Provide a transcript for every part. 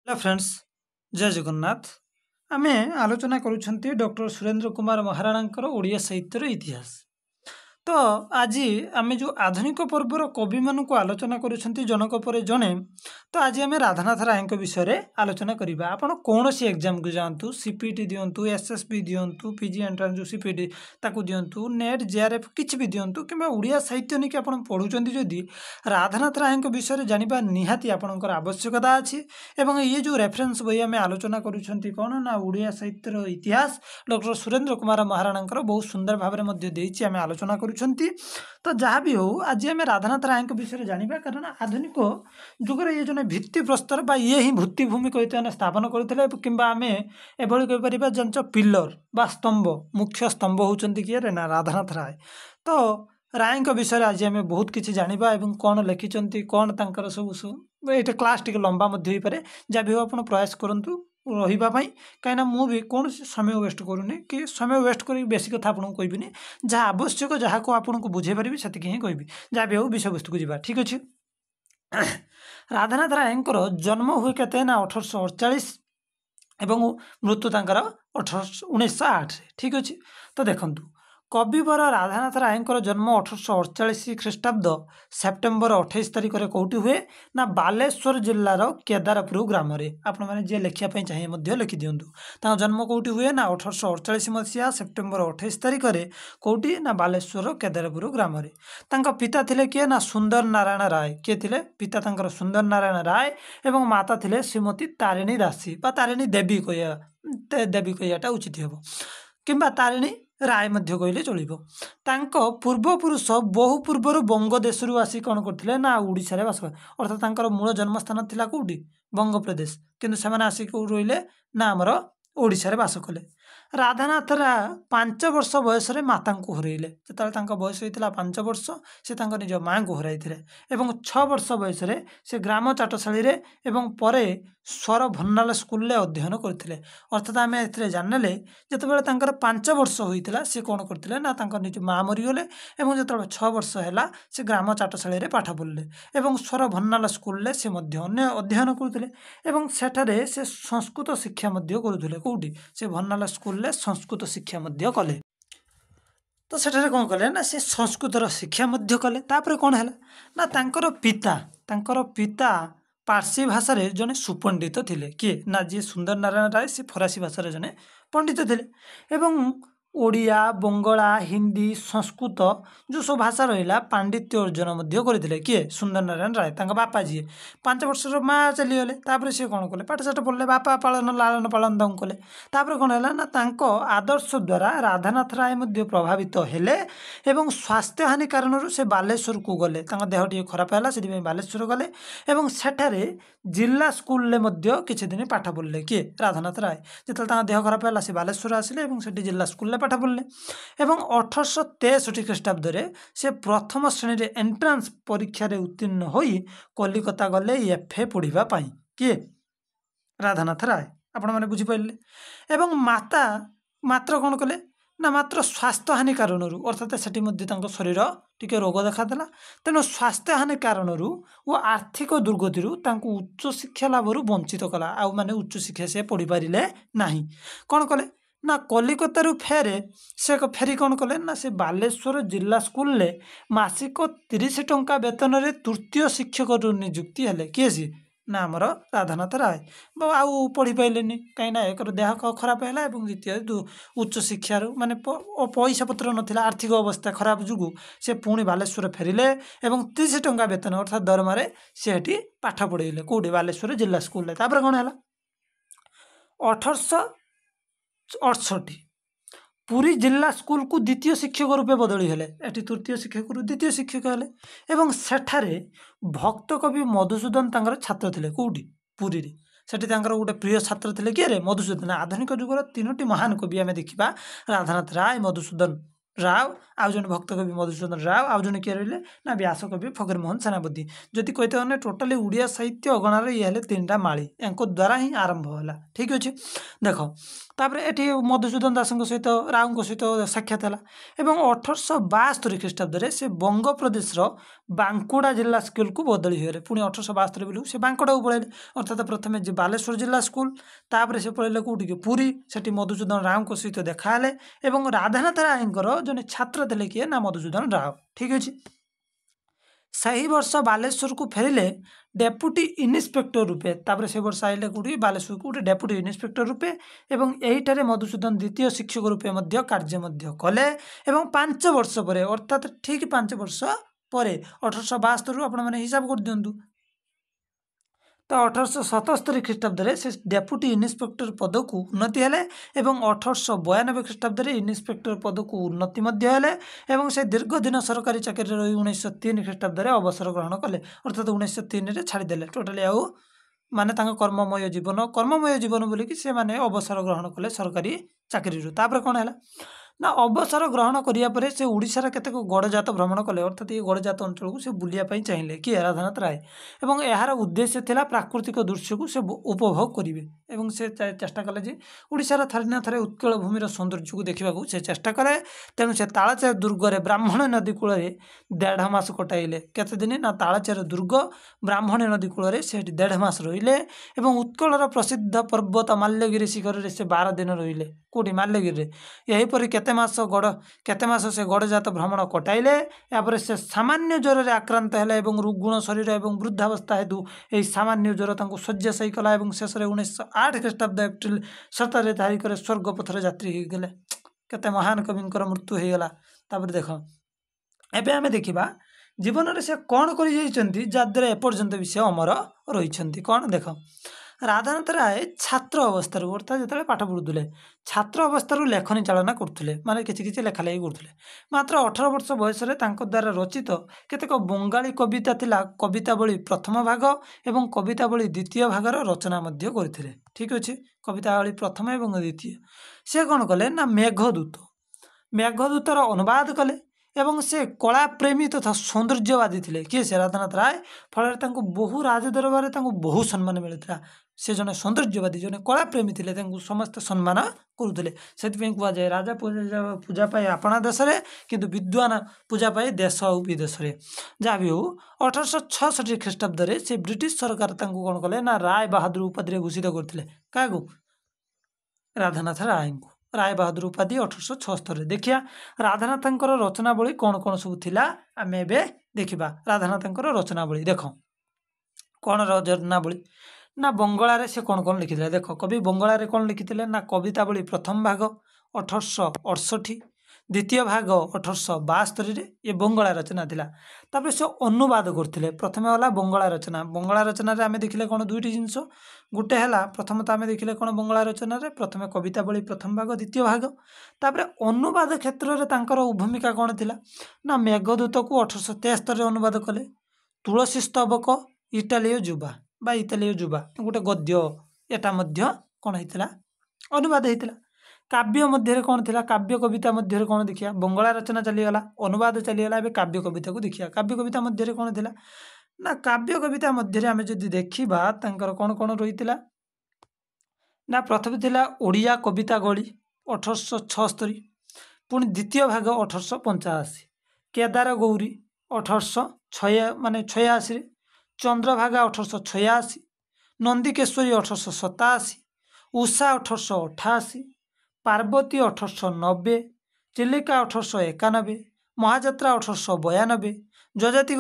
Hello friends जय जगन्नाथ आमे आलोचना करुछंती डॉक्टर सुरेंद्र कुमार महाराणांकर ओडिया साहित्यर इतिहास तो आज आमे जो आधुनिक पर्वर कवि मानक आलोचना करुछंती जनक पर जणे तो आज आमे राधानाथ राय विषय रे आलोचना करिबा आपण कोनोसी एग्जाम को जानतु सीपीटी दियंतु एसएसबी दियंतु पीजी एंट्रांस जो सीपीटी ताकू दियंतु नेट जेआरएफ किछ भी दियंतु किबा ओडिया साहित्य निके आपण पढुचंती जदी राधानाथ राय विषय रे जानिबा निहाती आपणकर आवश्यकता अछि एवं ये जो रेफरेंस बही आमे आलोचना करुछंती कोन ना ओडिया साहित्यर इतिहास डॉक्टर सुरेंद्र कुमार महाराणांकर बहुत सुंदर भाबरे मध्ये देइछि आमे आलोचना करुछंती तो जहाँ भी हो आज आम राधानाथ राय विषय जाना कारण आधुनिक जुगर ये जन भित्ति प्रस्तर बा ये ही भित्तिभूमि कही स्थापन करते कि आम एभली जान पिलर बा स्तंभ मुख्य स्तंभ होती किए रे ना राधानाथ राय तो राय विषय आज आम बहुत किसी जाना और कौन लिखिं कौन तर सब ये क्लास टी लंबा जहाँ भी हो आप प्रयास करूँ रही कहीं मुझे कौन समय वेस्ट करूनी कि समय वेस्ट कर बेसी कथा आपको कहबिनी जहाँ आवश्यक जहाँ को आपको बुझे पारि से ही कहबी जहाँ भी हो विषय वस्तु को जीवा ठीक अच्छे। राधानाथ राय जन्म हुए के 1848 एवं मृत्यु तंकर 1908 ठीक अच्छे। तो देखूँ कविवर राधानाथ राय जन्म 1848 ख्रीष्टाब्द सेप्टेम्बर 28 तारिख में कौटी हुए ना बालेश्वर जिलार केदारपुर ग्राम आपण मैंने जी लिखापी चाहिए लिखि दिंतु जन्म कौटी हुए ना 1848 मसीहा सेप्टेम्बर 28 तारिख में कौटी ना बालेश्वर केदारपुर ग्राम पिता थिले किए ना सुंदर नारायण राय किए थिले पिता तंकर सुंदर नारायण राय एवं माता थिले श्रीमती तारिणी दासी बा तारिणी देवी कहटा उचित हे कि तारिणी राय कहले चलो पूर्वपुरुष बहु पूर्वर बंग देश आसी कौन करते ना ओडिशा बास अर्थात मूल जन्मस्थान थिला कौटी बंग प्रदेश किंतु से आसिक रहिले ना आमर ओडिशा बास कले। राधानाथ राय 5 वर्ष बयस माता को हरइले जो बयस होता 5 वर्ष से निज माँ को हर 6 वर्ष बयस से ग्राम चाटशाली पर स्वर भन्नाल स्कूल अध्ययन करते अर्थात आम ए जाने जिते 5 वर्ष होता सी कौन करते ना निज माँ मरीगले और जो 6 वर्ष है से ग्राम चाटशाली पाठ पढ़ले और स्वर भन्नाल स्कूल से अध्ययन करते सेठारे से संस्कृत शिक्षा करुले कौटी से भन्नाल स्कूल संस्कृत शिक्षा कले तो सेठारे कौन कले ना से संस्कृतर शिक्षा कले तापर कौन है ना पिता पारसी भाषा जने सुपंडित थिले किए ना जी सुंदर नारायण राय से फरासी भाषा जने पंडित थिले एवं ओडिया बंगला हिंदी संस्कृत जो सब भाषा रहा पांडित्य अर्जन करते किए सुंदर नारायण राय बापा जी 5 वर्ष माँ चलीगले तापर सी कौन कले पाठशाठ पढ़ले बापा पालन लालन पालन कले तापर कौन है ना आदर्श द्वारा राधानाथ राय प्रभावित हेले एवं स्वास्थ्य हानि कारण से बालेश्वर को गले देह टी खराब है से बालेश्वर गले और सेठारे जिला स्कूल किसी दिन पाठ पढ़ले किए राधानाथ राय जो देह खराब है से बालेश्वर आसिले जिला स्कूल पाठ पढ़ले एवं 1863 ख्रीष्टाब्द से प्रथम श्रेणी एंट्रांस परीक्षा उत्तीर्ण होई कलिकता गले एफए पढ़ापी किए राधानाथ राय आपण मैंने बुझीपारे एवं माता मात्र कौन कले ना मात्र स्वास्थ्य हानि कारण अर्थात से शरीर टी रोग देखादेला तेणु स्वास्थ्य हानि कारण और आर्थिक दुर्गति उच्च शिक्षा लाभ वंचित कला आउ माने उच्च शिक्षा से पढ़ी पारे ना कौन कले ना कलिकतारू फेरे से फेरी कौन कले ना से बालेश्वर जिला स्कूल मासिक 30 टंका वेतन रे तृतीय शिक्षक नियुक्ति हेले किए सी ना आमर राधानाथ राय आउ पढ़ी पारे कहीं एक देह खराब है द्वितीय उच्च शिक्षार माने पैसा पत्र नाला आर्थिक अवस्था खराब जुगु से पुणी बालेश्वर फेरिले और 30 टंका वेतन अर्थात दरमारे से पाठ पढ़ेले कौटी बालेश्वर जिला स्कूल कौन है 1868 पुरी जिला स्कूल को द्वितीय शिक्षक रूपे बदली हेले एटी तृतीय शिक्षक द्वितीय शिक्षक हेले एवं सेठारे भक्त कवि मधुसूदन तांकर छात्र थिले कौटी पुरी रे सेठी तांकर गोटे प्रिय छात्र थिले किए रे मधुसूदन आधुनिक जुगर 3टी महान कवि आम देखा राधानाथ राय मधुसूदन ରାव ଆଉ ଜଣେ ଭକ୍ତ କବି ମଧୁସୂଦନ ରାव ଆଉ ଜଣେ କିଏ ରହିଲେ ନା ବ୍ୟାସ କବି ଫକୀରମୋହନ ସେନାପତି। ଯଦି କହିତେ ମାନେ ଟୋଟାଲି ଓଡ଼ିଆ ସାହିତ୍ୟ ଅଗଣାରେ ଇଏ ହେଲେ 3ଟା ମାଳି ୟାଙ୍କ ଦ୍ୱାରା ହିଁ ଆରମ୍ଭ ହେଲା। ଠିକ୍ ଅଛି ଦେଖ ତାପରେ ଏଠି ମଧୁସୂଦନ ଦାସଙ୍କ ସହିତ ରାଓଙ୍କ ସହିତ ସାକ୍ଷାତ ହେଲା ଏବଂ 1872 ଖ୍ରୀଷ୍ଟାବ୍ଦରେ ସେ ବଙ୍ଗପ୍ରଦେଶର ବାଙ୍କୁଡ଼ା ଜିଲ୍ଲା ସ୍କୁଲକୁ ବଦଳି ହୋଇଗଲେ। ପୁଣି 1872 ବେଳକୁ ସେ ବାଙ୍କୁଡ଼ାକୁ ପଳାଇଲେ ଅର୍ଥାତ୍ ପ୍ରଥମେ ଯେ ବାଲେଶ୍ୱର ଜିଲ୍ଲା ସ୍କୁଲ ତାପରେ ସେ ପଳାଇଲେ କେଉଁଠିକି ପୁରୀ ସେଠି ମଧୁସୂଦନ ରାଓଙ୍କ ସହିତ ଦେଖା ହେଲେ ଏବଂ ରାଧାନାଥ ରାୟଙ୍କର ଜଣେ ଛାତ୍ର ଥିଲେ କିଏ ନା ମଧୁସୂଦନ ରାଓ। ଠିକ୍ ଅଛି ସେହି ବର୍ଷ ବାଲେଶ୍ୱରକୁ ଫେରିଲେ ଡେପୁଟି ଇନ୍ସପେକ୍ଟର ରୂପେ ତାପରେ ସେ ବର୍ଷ ଆଇଲେ କେଉଁଠି ବାଲେଶ୍ୱରକୁ ଗୋଟେ ଡେପୁଟି ଇନ୍ସପେକ୍ଟର ରୂପେ ଏବଂ ଏହିଠାରେ ମଧୁସୂଦନ ଦ୍ୱିତୀୟ ଶିକ୍ଷକ ରୂପେ ମଧ୍ୟ କାର୍ଯ୍ୟ ମଧ୍ୟ କଲେ ଏବଂ 5 ବର୍ଷ ପରେ ଅର୍ଥାତ୍ ଠିକ୍ 5 ବର୍ଷ ପରେ 1872ରୁ ଆପଣମାନେ ହିସାବ କରିଦିଅନ୍ତୁ ତ 1877 ଖ୍ରୀଷ୍ଟାବ୍ଦରେ ସେ ଡେପୁଟି ଇନ୍ସପେକ୍ଟର ପଦକୁ ଉନ୍ନତି ହେଲେ ଏବଂ 1892 ଖ୍ରୀଷ୍ଟାବ୍ଦରେ ଇନ୍ସପେକ୍ଟର ପଦକୁ ଉନ୍ନତି ମଧ୍ୟ ହେଲେ ଏବଂ ସେ ଦୀର୍ଘ ଦିନ ସରକାରୀ ଚାକିରିରେ ରହି 1903 ଖ୍ରୀଷ୍ଟାବ୍ଦରେ ଅବସର ଗ୍ରହଣ କଲେ ଅର୍ଥାତ୍ 1903ରେ ଛାଡ଼ିଦେଲେ ଟୋଟାଲି ଆଉ ମାନେ ତାଙ୍କ କର୍ମମୟ ଜୀବନ ବୋଲିକି ସେମାନେ ଅବସର ଗ୍ରହଣ କଲେ ସରକାରୀ ଚାକିରିରୁ। ତାପରେ କ'ଣ ହେଲା ନା ଅବସର ଗ୍ରହଣ କରିବା ପରେ ସେ ଓଡ଼ିଶାର କେତେକ ଗଡ଼ଜାତ ଭ୍ରମଣ କଲେ ଅର୍ଥାତ୍ ଏ ଗଡ଼ଜାତ ଅଞ୍ଚଳକୁ ସେ ବୁଲିବା ପାଇଁ ଚାହିଁଲେ କିଏ ରାଧାନାଥ ରାୟ ଏବଂ ଏହାର ଉଦ୍ଦେଶ୍ୟ ଥିଲା ପ୍ରାକୃତିକ ଦୃଶ୍ୟକୁ ସେ ଉପଭୋଗ କରିବେ ଏବଂ ସେ ଚେଷ୍ଟା କଲେ ଯେ ଓଡ଼ିଶାର ଥରେ ନା ଥରେ ଉତ୍କଳ ଭୂମିର ସୌନ୍ଦର୍ଯ୍ୟକୁ ଦେଖିବାକୁ ସେ ଚେଷ୍ଟା କଲେ। ତେଣୁ ସେ ତାଳଚେର ଦୁର୍ଗରେ ବ୍ରାହ୍ମଣୀ ନଦୀ କୂଳରେ 1.5 ମାସ କଟାଇଲେ। କେତେ ଦିନ ନା ତାଳଚେର ଦୁର୍ଗ ବ୍ରାହ୍ମଣୀ ନଦୀ କୂଳରେ ସେଠି 1.5 ମାସ ରହିଲେ ଏବଂ ଉତ୍କଳର ପ୍ରସିଦ୍ଧ ପର୍ବତ ମାଲ୍ୟଗିରି ଶିଖରରେ ସେ 12 ଦିନ ରହିଲେ କେଉଁଠି ମାଲ୍ୟଗିରିରେ। ଏହିପରି କେତେ ମାସ ସେ ଗଡ଼ଜାତ ଭ୍ରମଣ କଟାଇଲେ। ଏହାପରେ ସେ ସାମାନ୍ୟ ଜ୍ୱରରେ ଆକ୍ରାନ୍ତ ହେଲେ ଏବଂ ରୁଗ୍ଣ ଶରୀର ଏବଂ ବୃଦ୍ଧାବସ୍ଥା ହେତୁ ଏହି ସାମାନ୍ୟ ଜ୍ୱର ତାଙ୍କୁ ଶଯ୍ୟାଶାୟୀ କଲା ଏବଂ ଶେଷରେ 1908 ଖ୍ରୀଷ୍ଟାବ୍ଦ ଏପ୍ରିଲ 17 ତାରିଖରେ ସ୍ୱର୍ଗ ପଥରେ ଯାତ୍ରୀ ହୋଇଗଲେ। କେତେ ମହାନ କବିଙ୍କର ମୃତ୍ୟୁ ହୋଇଗଲା। ତାପରେ ଦେଖ ଏବେ ଆମେ ଦେଖିବା ଜୀବନରେ ସେ କ'ଣ କରିଯାଇଛନ୍ତି ଯାଦ୍ୱାରା ଏପର୍ଯ୍ୟନ୍ତ ବି ସେ ଅମର ରହିଛନ୍ତି। କ'ଣ ଦେଖ ରାଧାନାଥ ରାୟ ଛାତ୍ର ଅବସ୍ଥାରୁ ଅର୍ଥାତ୍ ଯେତେବେଳେ ପାଠ ପଢ଼ୁଥିଲେ ଛାତ୍ର ଅବସ୍ଥାରୁ ଲେଖନୀ ଚାଳନା କରୁଥିଲେ ମାନେ କିଛି ଲେଖାଲେଖି କରୁଥିଲେ। ମାତ୍ର 18 ବର୍ଷ ବୟସରେ ତାଙ୍କ ଦ୍ୱାରା ରଚିତ କେତେକ ବଙ୍ଗାଳୀ କବିତା ଥିଲା କବିତାବଳୀ ପ୍ରଥମ ଭାଗ ଏବଂ କବିତାବଳୀ ଦ୍ୱିତୀୟ ଭାଗର ରଚନା ମଧ୍ୟ କରିଥିଲେ। ଠିକ୍ ଅଛି କବିତାବଳୀ ପ୍ରଥମ ଏବଂ ଦ୍ୱିତୀୟ ସେ କ'ଣ କଲେ ନା ମେଘଦୂତର ଅନୁବାଦ କଲେ ଏବଂ ସେ କଳାପ୍ରେମୀ ତଥା ସୌନ୍ଦର୍ଯ୍ୟବାଦୀ ଥିଲେ କିଏ ସେ ରାଧାନାଥ ରାୟ। ଫଳରେ ତାଙ୍କୁ ବହୁ ରାଜଦରବାରରେ ତାଙ୍କୁ ବହୁ ସମ୍ମାନ ମିଳିଥିଲା। ସେ ଜଣେ ସୌନ୍ଦର୍ଯ୍ୟବାଦୀ ଜଣେ କଳାପ୍ରେମୀ ଥିଲେ ତାଙ୍କୁ ସମସ୍ତେ ସମ୍ମାନ କରୁଥିଲେ। ସେଥିପାଇଁ କୁହାଯାଏ ରାଜା ପୂଜା ପାଏ ଆପଣା ଦେଶରେ କିନ୍ତୁ ବିଦ୍ୱାନ ପୂଜା ପାଏ ଦେଶ ଆଉ ବିଦେଶରେ। ଯାହା ବି ହେଉ 1866 ଖ୍ରୀଷ୍ଟାବ୍ଦରେ ସେ ବ୍ରିଟିଶ ସରକାର ତାଙ୍କୁ କ'ଣ କଲେ ନା ରାୟ ବାହାଦୁର ଉପାଧିରେ ଭୂଷିତ କରିଥିଲେ। କାହାକୁ ରାଧାନାଥ ରାୟଙ୍କୁ ରାୟ ବାହାଦୁର ଉପାଧି 1876। ଦେଖିବା ରାଧାନାଥଙ୍କର ରଚନାବଳୀ କ'ଣ ସବୁ ଥିଲା ଆମେ ଏବେ ଦେଖିବା। ରାଧାନାଥଙ୍କର ରଚନାବଳୀ ଦେଖ କ'ଣ ରଚନାବଳୀ ନା ବଙ୍ଗଳାରେ ସେ କ'ଣ ଲେଖିଥିଲେ। ଦେଖ କବି ବଙ୍ଗଳାରେ କ'ଣ ଲେଖିଥିଲେ ନା କବିତାବଳୀ ପ୍ରଥମ ଭାଗ 1868 ଦ୍ୱିତୀୟ ଭାଗ 1872ରେ ଏ ବଙ୍ଗଳା ରଚନା ଥିଲା। ତାପରେ ସେ ଅନୁବାଦ କରିଥିଲେ। ପ୍ରଥମେ ହେଲା ବଙ୍ଗଳା ରଚନାରେ ଆମେ ଦେଖିଲେ କ'ଣ ଦୁଇଟି ଜିନିଷ ଗୋଟେ ହେଲା ପ୍ରଥମତଃ ଆମେ ଦେଖିଲେ କ'ଣ ବଙ୍ଗଳା ରଚନାରେ ପ୍ରଥମେ କବିତାବଳୀ ପ୍ରଥମ ଭାଗ ଦ୍ୱିତୀୟ ଭାଗ। ତାପରେ ଅନୁବାଦ କ୍ଷେତ୍ରରେ ତାଙ୍କର ଭୂମିକା କ'ଣ ଥିଲା ନା ମେଘଦୂତକୁ 1873ରେ ଅନୁବାଦ କଲେ। ତୁଳସୀ ସ୍ତବକ ଇଟାଲୀୟ ଯୁବା ଗୋଟେ ଗଦ୍ୟ ଏଟା ମଧ୍ୟ କ'ଣ ହେଇଥିଲା ଅନୁବାଦ ହେଇଥିଲା। କାବ୍ୟ ମଧ୍ୟରେ କ'ଣ ଥିଲା କାବ୍ୟ କବିତା ମଧ୍ୟରେ କ'ଣ ଦେଖିବା ବଙ୍ଗଳା ରଚନା ଚାଲିଗଲା ଅନୁବାଦ ଚାଲିଗଲା। ଏବେ କାବ୍ୟ କବିତାକୁ ଦେଖିବା। କାବ୍ୟ କବିତା ମଧ୍ୟରେ କ'ଣ ଥିଲା ନା କାବ୍ୟ କବିତା ମଧ୍ୟରେ ଆମେ ଯଦି ଦେଖିବା ତାଙ୍କର କ'ଣ ରହିଥିଲା ନା ପ୍ରଥମେ ଥିଲା ଓଡ଼ିଆ କବିତା ଗଳି 1876 ପୁଣି ଦ୍ୱିତୀୟ ଭାଗ 1885 କେଦାର ଗୌରୀ 1886 ଚନ୍ଦ୍ରଭାଗା 1886 ନନ୍ଦିକେଶ୍ୱରୀ 1887 ଉଷା 1888 ପାର୍ବତୀ 1890 ଚିଲିକା 1891 ମହାଯାତ୍ରା 1892 ଯଯାତି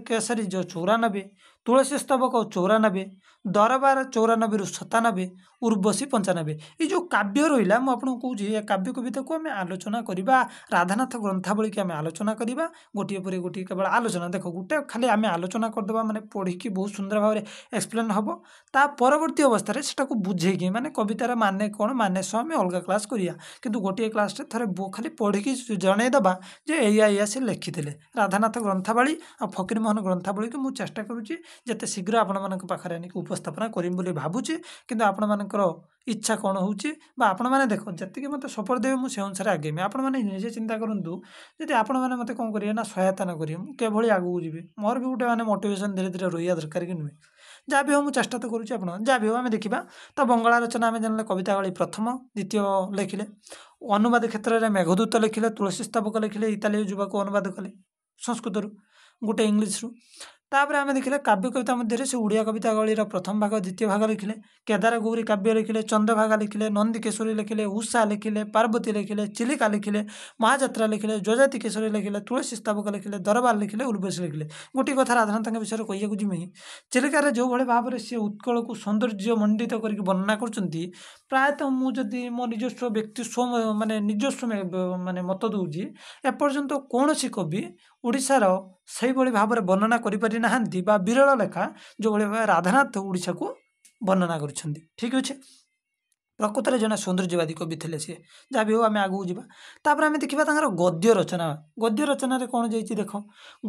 କେଶରୀ 94 ତୁଳସୀ ସ୍ତବକ 94 ଦରବାର 94ରୁ 97 ଉର୍ବଶୀ 95। এই ଯେଉଁ କାବ୍ୟ ରହିଲା ମୁଁ ଆପଣଙ୍କୁ କହୁଛି ଏ କାବ୍ୟ କବିତାକୁ ଆମେ ଆଲୋଚନା କରିବା। ରାଧାନାଥ ଗ୍ରନ୍ଥାବଳୀକି ଆମେ ଆଲୋଚନା କରିବା ଗୋଟିଏ ପରେ ଗୋଟିଏ କେବଳ ଆଲୋଚନା। ଦେଖ ଗୋଟେ ଖାଲି ଆମେ ଆଲୋଚନା କରିଦେବା ମାନେ ପଢ଼ିକି ବହୁତ ସୁନ୍ଦର ଭାବରେ ଏକ୍ସପ୍ଲେନ୍ ହେବ। ତା ପରବର୍ତ୍ତୀ ଅବସ୍ଥାରେ ସେଟାକୁ ବୁଝେଇକି ମାନେ କବିତାର ମାନେ କ'ଣ ମାନେ ସହ ଆମେ ଅଲଗା କ୍ଲାସ୍ କରିବା। କିନ୍ତୁ ଗୋଟିଏ କ୍ଲାସ୍ରେ ଥରେ ଖାଲି ପଢ଼ିକି ଜଣେଇଦେବା ଯେ ଏଇଆ ସେ ଲେଖିଥିଲେ। ରାଧାନାଥ ଗ୍ରନ୍ଥାବଳୀ ଆଉ ଫକୀରମୋହନ ଗ୍ରନ୍ଥାବଳୀକୁ ମୁଁ ଚେଷ୍ଟା କରୁଛି ଯେତେ ଶୀଘ୍ର ଆପଣମାନଙ୍କ ପାଖରେ ଆଣିକି ଉପସ୍ଥାପନା କରିବି ବୋଲି ଭାବୁଛି। କିନ୍ତୁ ଆପଣମାନଙ୍କର इच्छा कौन होउची बा आपण माने देखो जति मते सपोर्ट देबे मु से अनुसार आगेमी आपण माने निजे चिंता करंतु जदि आपण माने मते कोन करिए ना सहायता न करिए मु केभଳି आगु जिबे मोर भी गुटे माने मोटिवेशन धीरे धीरे रहिया दरकार कि नुहे जहाँ भी हो मु चेष्टा तो करूची आपण जहाँ भी हो आमे देखिबा तो बंगाला रचना आमे जानले कविता गळी प्रथम द्वितीय लेखिले अनुवाद क्षेत्र में मेघदूत लिखिले तुलसी स्तबक लिखिले इताली युवा को अनुवाद कले संस्कृत रु गोटे इंग्लीश रु तापर आमे देखिले काव्य कविता मध्य से उड़िया कविता गळीर प्रथम भाग द्वितीय भाग लिखिले केदार गौरी काव्य लिखिले चंद्रभागा लिखिले नंदी केशरी लिखिले उषा लिखिले पार्वती लिखिले चिलिका लिखिले महाजात्रा लिखिले जजाति केशरी लिखिले तुलसी स्तबक लिखिले दरबार लिखिले उर्वशी लिखिले गोटे कथा राधानाथ विषय कहिया जिमी चिलिकार जो भाई भाव में सी उत्कल को सौंदर्य मंडित करके वर्णना कर प्रायतः मुझे मो निजस्व व्यक्ति स्व माने निजस्व माने मत दूची एपर्यंत कौन कवि ओडिशार से भाव में वर्णना करि नाहांती बा विरल लेखा जो भाई राधानाथ ओडिशा को वर्णना कर ठीक अच्छे प्रकृत में जन सौंदर्यवादी कवि थे सी जहाँ भी हो आम आगू जापर आम देखा गद्य रचना कौन जाइए देख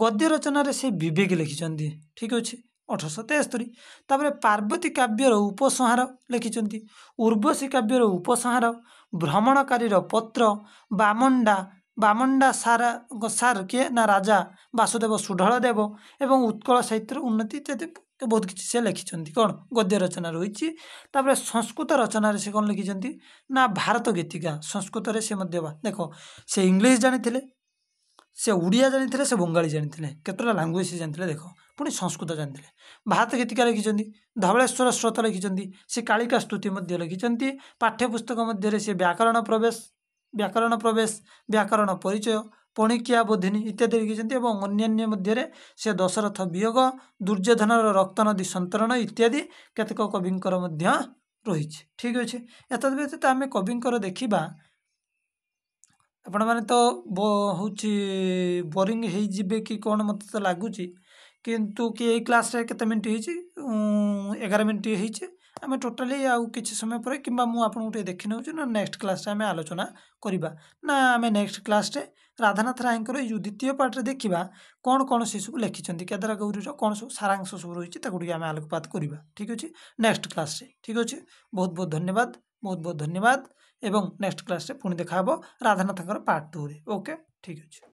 गद्य रचन से विवेक लिखिं ठीक अच्छे 1873 तापर पार्वती काव्यर उपसंहार लिखिं उर्वशी काव्यर उपसंहार भ्रमणकारी पत्र बामंडा सार किए ना राजा वासुदेव सुढलदेव एवं उत्कल साहित्य उन्नति इत्यादि बहुत किसी से लिखिं कौन गद्य रचना रही संस्कृत रचना से कौन लिखिं ना भारत गीतिका संस्कृत से देख से इंग्लीश जानी से उड़िया जानी से बंगाली जानी केतटा लांगुएज से जानते देख पुणी संस्कृत जानते भारत गीतिका लिखिं धवलेश्वर स्रोत लिखिं से कालिका स्तुति लिखिं पाठ्यपुस्तक मध्य से व्याकरण प्रवेश व्याकरण परिचय पणिकिया बोधिनी इत्यादि लिखिं अन्य मध्य से दशरथ वियोग दुर्योधनर रक्त नदी संतरण इत्यादि केतक कविंकर रही ठीक अच्छे एतद व्यतीत आम कविंकर देखा आपण मैंने तो हूँ बोरिंग हो कि कौन मत तो लगुच किंतु कि यही क्लास रे केते मिनिट हो 11 मिनिट हो आम टोटाली आउ किसी समय पर कि मुझे देखी नौ ना नेक्स्ट क्लास आम आलोचना करवा ना आम नेक्स्ट क्लास रे राधानाथ रायकर जो द्वितीय पार्ट देखा कौन कौन से सब लिखिं केदार गौरी कौन सब सारांश सब रही आम आलोकपात करवा ठीक अच्छे नेक्स्ट क्लास रे ठीक अच्छे बहुत बहुत धन्यवाद एवं नेक्स्ट क्लास रे पुणी देखा राधानाथ पार्ट 2 रे ओके ठीक अच्छे।